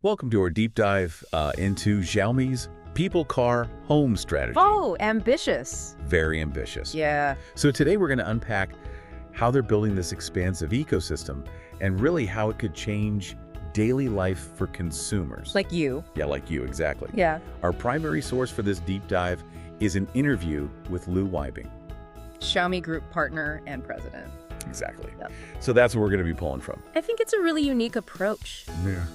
Welcome to our deep dive into Xiaomi's people, car, home strategy. Oh, ambitious. Very ambitious. Yeah. So today we're going to unpack how they're building this expansive ecosystem and really how it could change daily life for consumers. Like you. Yeah, like you, exactly. Yeah. Our primary source for this deep dive is an interview with Lou Weibing. Xiaomi Group partner and president. Exactly. Yep. So that's what we're going to be pulling from. I think it's a really unique approach,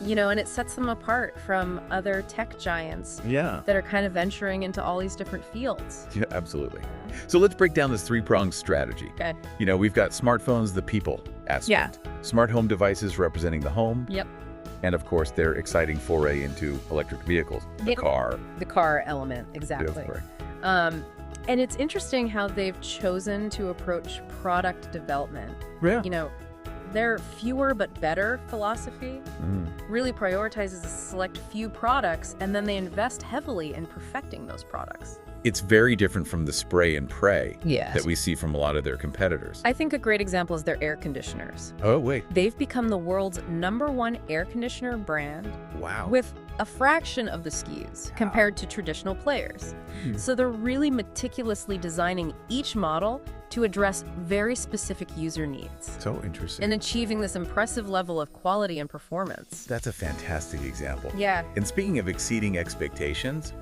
Yeah. and it sets them apart from other tech giants Yeah. that are kind of venturing into all these different fields. Yeah, absolutely. So let's break down this three-pronged strategy. Okay. We've got smartphones, the people aspect. Smart home devices representing the home. Yep. And of course, their exciting foray into electric vehicles, the Yep. car. The car element, exactly. And it's interesting how they've chosen to approach product development. Yeah. Their fewer but better philosophy really prioritizes a select few products, and then they invest heavily in perfecting those products. It's very different from the spray and pray Yes. that we see from a lot of their competitors. I think a great example is their air conditioners. Oh, wait. They've become the world's #1 air conditioner brand Wow. with a fraction of the SKUs compared to traditional players. So they're really meticulously designing each model to address very specific user needs So interesting. and achieving this impressive level of quality and performance. That's a fantastic example. Yeah. And speaking of exceeding expectations,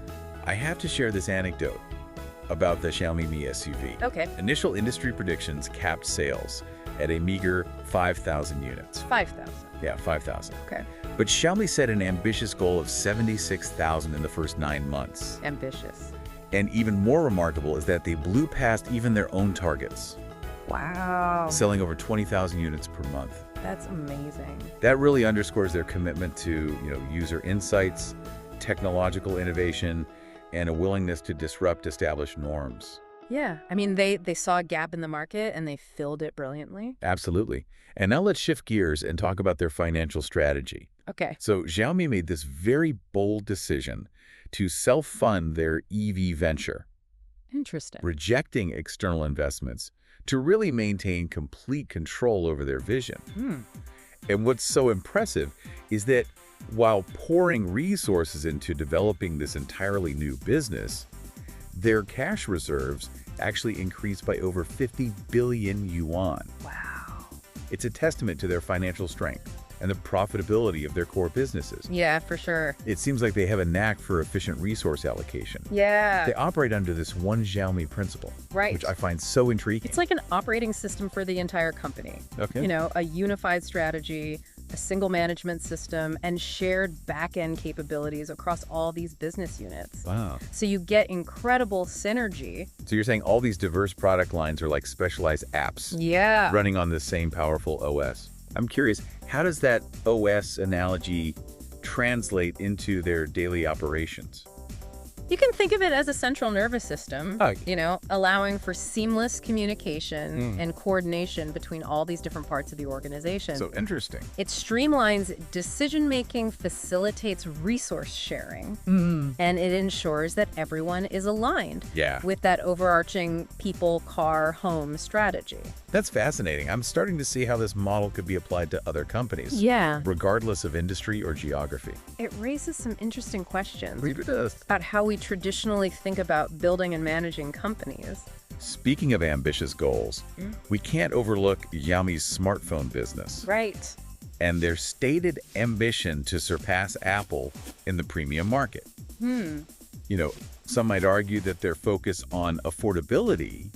I have to share this anecdote about the Xiaomi Mi SUV. Okay. Initial industry predictions capped sales at a meager 5,000 units. 5,000. Yeah, 5,000. Okay. But Xiaomi set an ambitious goal of 76,000 in the first 9 months. Ambitious. And even more remarkable is that they blew past even their own targets, Wow. selling over 20,000 units per month. That's amazing. That really underscores their commitment to, user insights, technological innovation, and a willingness to disrupt established norms. Yeah. I mean, they saw a gap in the market and they filled it brilliantly. Absolutely. And now let's shift gears and talk about their financial strategy. Okay. So Xiaomi made this very bold decision to self-fund their EV venture, Interesting. rejecting external investments to really maintain complete control over their vision. And what's so impressive is that while pouring resources into developing this entirely new business, their cash reserves actually increased by over 50 billion yuan. Wow. It's a testament to their financial strength and the profitability of their core businesses. Yeah, for sure. It seems like they have a knack for efficient resource allocation. Yeah. They operate under this one Xiaomi principle, Right. which I find so intriguing. It's like an operating system for the entire company. Okay. A unified strategy, a single management system, and shared back-end capabilities across all these business units. Wow. So you get incredible synergy. So you're saying all these diverse product lines are like specialized apps Yeah. running on the same powerful OS. I'm curious, how does that OS analogy translate into their daily operations? You can think of it as a central nervous system, Oh. allowing for seamless communication and coordination between all these different parts of the organization. So interesting. It streamlines decision-making, facilitates resource sharing, and it ensures that everyone is aligned Yeah. with that overarching people, car, home strategy. That's fascinating. I'm starting to see how this model could be applied to other companies, Yeah. regardless of industry or geography. It raises some interesting questions It does. about how we traditionally think about building and managing companies. Speaking of ambitious goals, we can't overlook Xiaomi's smartphone business Right. and their stated ambition to surpass Apple in the premium market. Some might argue that their focus on affordability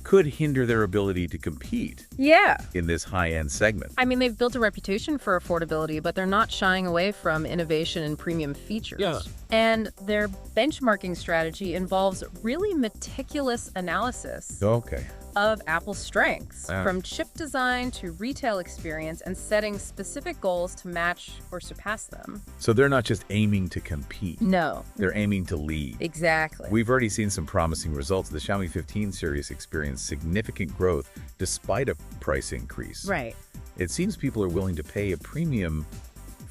could hinder their ability to compete Yeah. in this high-end segment. I mean, they've built a reputation for affordability, but they're not shying away from innovation and premium features. Yeah. And their benchmarking strategy involves really meticulous analysis Okay. of Apple's strengths, Ah. from chip design to retail experience, and setting specific goals to match or surpass them. So they're not just aiming to compete. No, They're aiming to lead. exactly. We've already seen some promising results. The Xiaomi 15 series experienced significant growth despite a price increase. Right. It seems people are willing to pay a premium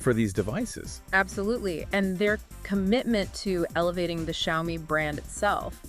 for these devices. Absolutely. And their commitment to elevating the Xiaomi brand itself,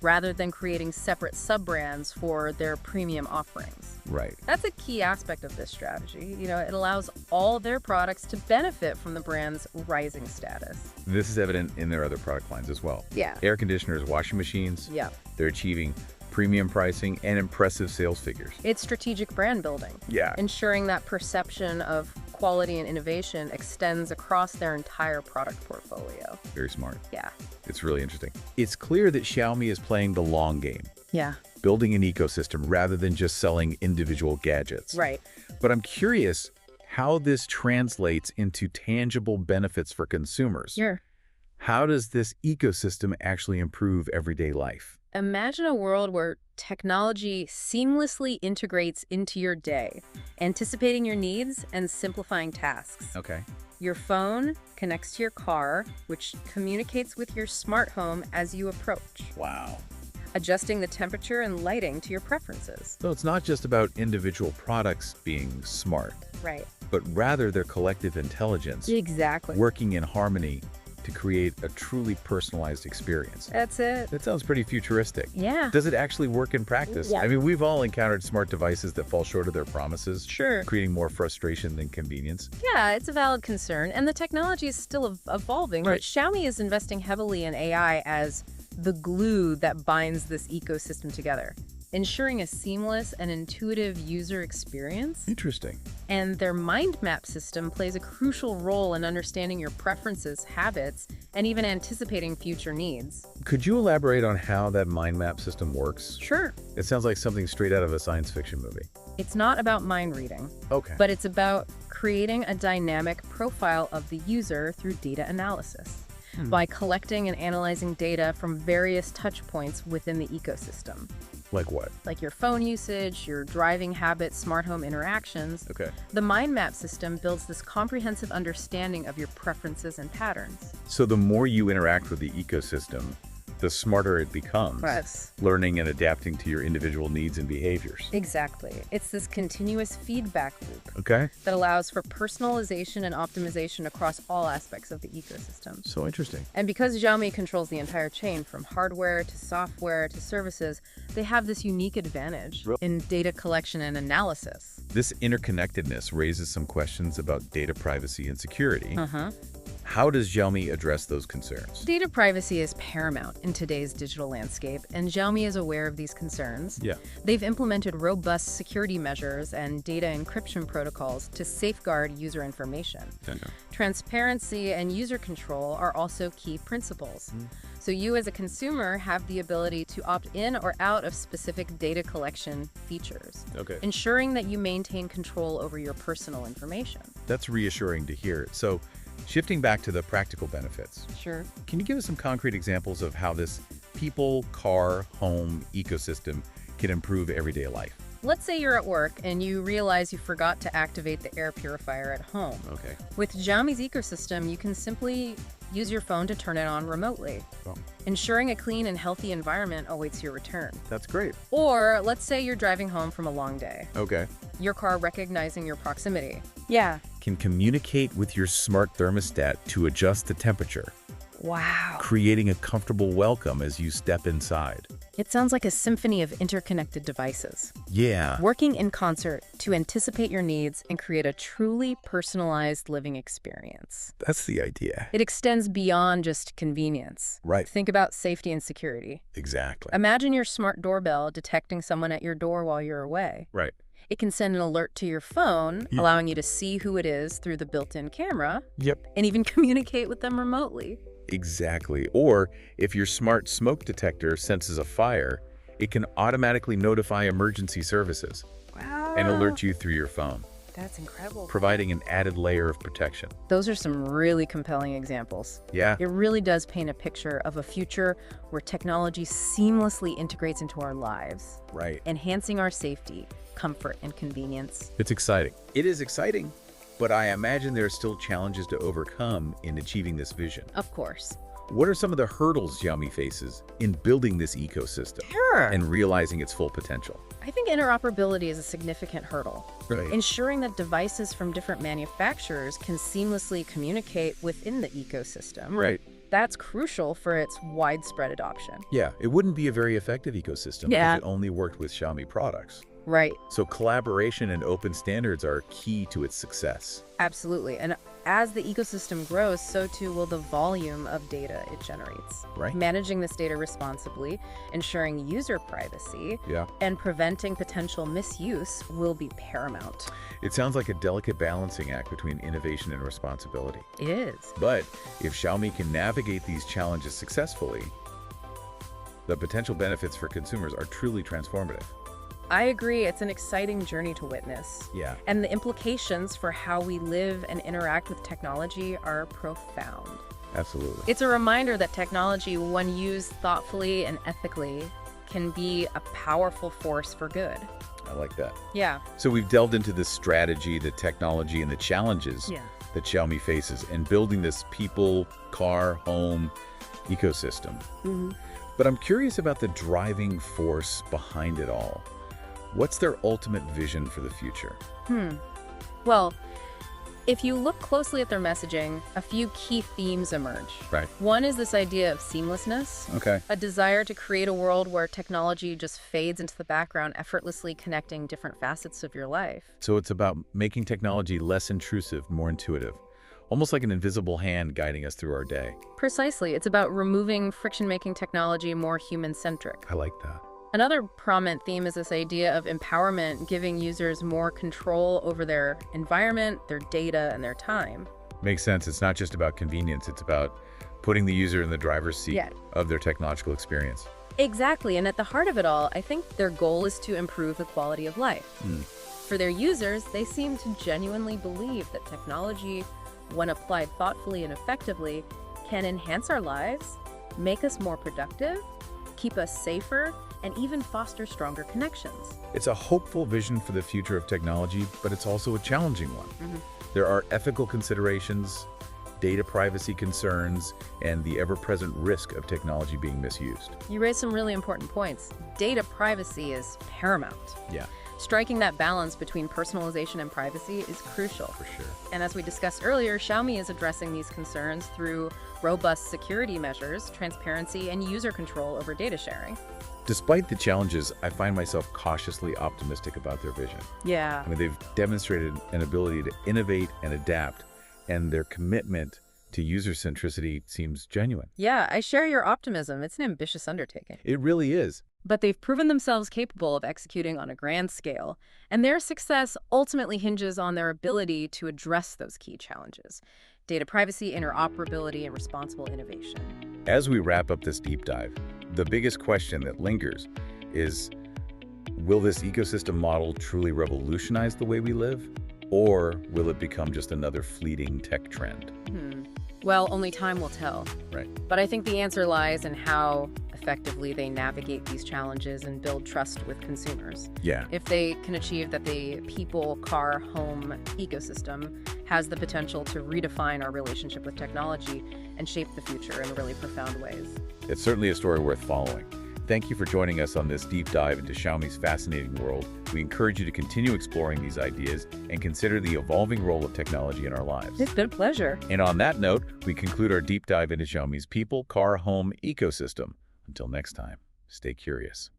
rather than creating separate sub-brands for their premium offerings. Right. That's a key aspect of this strategy. It allows all their products to benefit from the brand's rising status. This is evident in their other product lines as well. Yeah. Air conditioners, washing machines. Yeah. They're achieving premium pricing and impressive sales figures. It's strategic brand building. Yeah. Ensuring that perception of quality and innovation extends across their entire product portfolio. Very smart. Yeah. It's really interesting. It's clear that Xiaomi is playing the long game, Yeah. building an ecosystem rather than just selling individual gadgets. Right. But I'm curious how this translates into tangible benefits for consumers. Sure. How does this ecosystem actually improve everyday life? Imagine a world where technology seamlessly integrates into your day, anticipating your needs and simplifying tasks. Okay. Your phone connects to your car, which communicates with your smart home as you approach, Wow. adjusting the temperature and lighting to your preferences. So it's not just about individual products being smart, Right. but rather their collective intelligence Exactly. working in harmony to create a truly personalized experience. That's it. That sounds pretty futuristic. Yeah. Does it actually work in practice? Yeah. I mean, we've all encountered smart devices that fall short of their promises, Sure. creating more frustration than convenience. Yeah, it's a valid concern, and the technology is still evolving, Right. but Xiaomi is investing heavily in AI as the glue that binds this ecosystem together, ensuring a seamless and intuitive user experience. Interesting. And their mind map system plays a crucial role in understanding your preferences, habits, and even anticipating future needs. Could you elaborate on how that mind map system works? Sure, It sounds like something straight out of a science fiction movie. it's not about mind reading, Okay. but it's about creating a dynamic profile of the user through data analysis. By collecting and analyzing data from various touch points within the ecosystem, Like what? like your phone usage, your driving habits, smart home interactions. Okay. The mind map system builds this comprehensive understanding of your preferences and patterns. So the more you interact with the ecosystem, the smarter it becomes, Yes. learning and adapting to your individual needs and behaviors. Exactly. It's this continuous feedback loop Okay. that allows for personalization and optimization across all aspects of the ecosystem. So interesting. And because Xiaomi controls the entire chain from hardware to software to services, they have this unique advantage in data collection and analysis. This interconnectedness raises some questions about data privacy and security. Uh-huh. How does Xiaomi address those concerns? Data privacy is paramount in today's digital landscape, and Xiaomi is aware of these concerns. Yeah. They've implemented robust security measures and data encryption protocols to safeguard user information. Transparency and user control are also key principles. So you as a consumer have the ability to opt in or out of specific data collection features, Okay. ensuring that you maintain control over your personal information. That's reassuring to hear. So shifting back to the practical benefits, Sure. can you give us some concrete examples of how this people, car, home ecosystem can improve everyday life? Let's say you're at work and you realize you forgot to activate the air purifier at home. Okay. With Xiaomi's ecosystem, you can simply use your phone to turn it on remotely, Oh, ensuring a clean and healthy environment awaits your return. that's great. Or let's say you're driving home from a long day, Okay. your car recognizing your proximity. Yeah. Can communicate with your smart thermostat to adjust the temperature, Wow. creating a comfortable welcome as you step inside. It sounds like a symphony of interconnected devices, Yeah. working in concert to anticipate your needs and create a truly personalized living experience. That's the idea. It extends beyond just convenience. Right. Think about safety and security. Exactly. Imagine your smart doorbell detecting someone at your door while you're away. Right. It can send an alert to your phone, allowing you to see who it is through the built-in camera, Yep. and even communicate with them remotely. Exactly. Or if your smart smoke detector senses a fire, it can automatically notify emergency services Wow. and alert you through your phone, That's incredible. providing an added layer of protection. Those are some really compelling examples. Yeah. It really does paint a picture of a future where technology seamlessly integrates into our lives, Right. enhancing our safety, comfort, and convenience. It's exciting. It is exciting, but I imagine there are still challenges to overcome in achieving this vision. Of course. What are some of the hurdles Xiaomi faces in building this ecosystem Sure. and realizing its full potential? I think interoperability is a significant hurdle. Right. Ensuring that devices from different manufacturers can seamlessly communicate within the ecosystem. Right. That's crucial for its widespread adoption. Yeah, it wouldn't be a very effective ecosystem Yeah. if it only worked with Xiaomi products. Right. So collaboration and open standards are key to its success. Absolutely. And as the ecosystem grows, so too will the volume of data it generates. Right. Managing this data responsibly, ensuring user privacy, Yeah. and preventing potential misuse will be paramount. It sounds like a delicate balancing act between innovation and responsibility. It is. But if Xiaomi can navigate these challenges successfully, the potential benefits for consumers are truly transformative. I agree. It's an exciting journey to witness. Yeah. And the implications for how we live and interact with technology are profound. Absolutely. It's a reminder that technology, when used thoughtfully and ethically, can be a powerful force for good. I like that. Yeah. So we've delved into the strategy, the technology, and the challenges Yeah. that Xiaomi faces in building this people, car, home ecosystem. But I'm curious about the driving force behind it all. What's their ultimate vision for the future? Well, if you look closely at their messaging, a few key themes emerge. Right. One is this idea of seamlessness, Okay. a desire to create a world where technology just fades into the background, effortlessly connecting different facets of your life. So it's about making technology less intrusive, more intuitive, almost like an invisible hand guiding us through our day. Precisely. It's about removing friction, making technology more human-centric. I like that. Another prominent theme is this idea of empowerment, giving users more control over their environment, their data, and their time. Makes sense. It's not just about convenience. It's about putting the user in the driver's seat Yeah. of their technological experience. Exactly, and at the heart of it all, I think their goal is to improve the quality of life. For their users, they seem to genuinely believe that technology, when applied thoughtfully and effectively, can enhance our lives, make us more productive, keep us safer, and even foster stronger connections. It's a hopeful vision for the future of technology, but it's also a challenging one. There are ethical considerations, data privacy concerns, and the ever-present risk of technology being misused. You raised some really important points. Data privacy is paramount. Yeah, Striking that balance between personalization and privacy is crucial. for sure. And as we discussed earlier, Xiaomi is addressing these concerns through robust security measures, transparency, and user control over data sharing. Despite the challenges, I find myself cautiously optimistic about their vision. Yeah. I mean, they've demonstrated an ability to innovate and adapt, and their commitment to user centricity seems genuine. Yeah, I share your optimism. It's an ambitious undertaking. It really is. But they've proven themselves capable of executing on a grand scale, and their success ultimately hinges on their ability to address those key challenges: data privacy, interoperability, and responsible innovation. As we wrap up this deep dive, the biggest question that lingers is, will this ecosystem model truly revolutionize the way we live? Or will it become just another fleeting tech trend? Well, only time will tell. Right. But I think the answer lies in how effectively they navigate these challenges and build trust with consumers. Yeah. If they can achieve that the people, car, home ecosystem has the potential to redefine our relationship with technology and shape the future in really profound ways. It's certainly a story worth following. Thank you for joining us on this deep dive into Xiaomi's fascinating world. We encourage you to continue exploring these ideas and consider the evolving role of technology in our lives. It's been a pleasure. And on that note, we conclude our deep dive into Xiaomi's people, car, home ecosystem. Until next time, stay curious.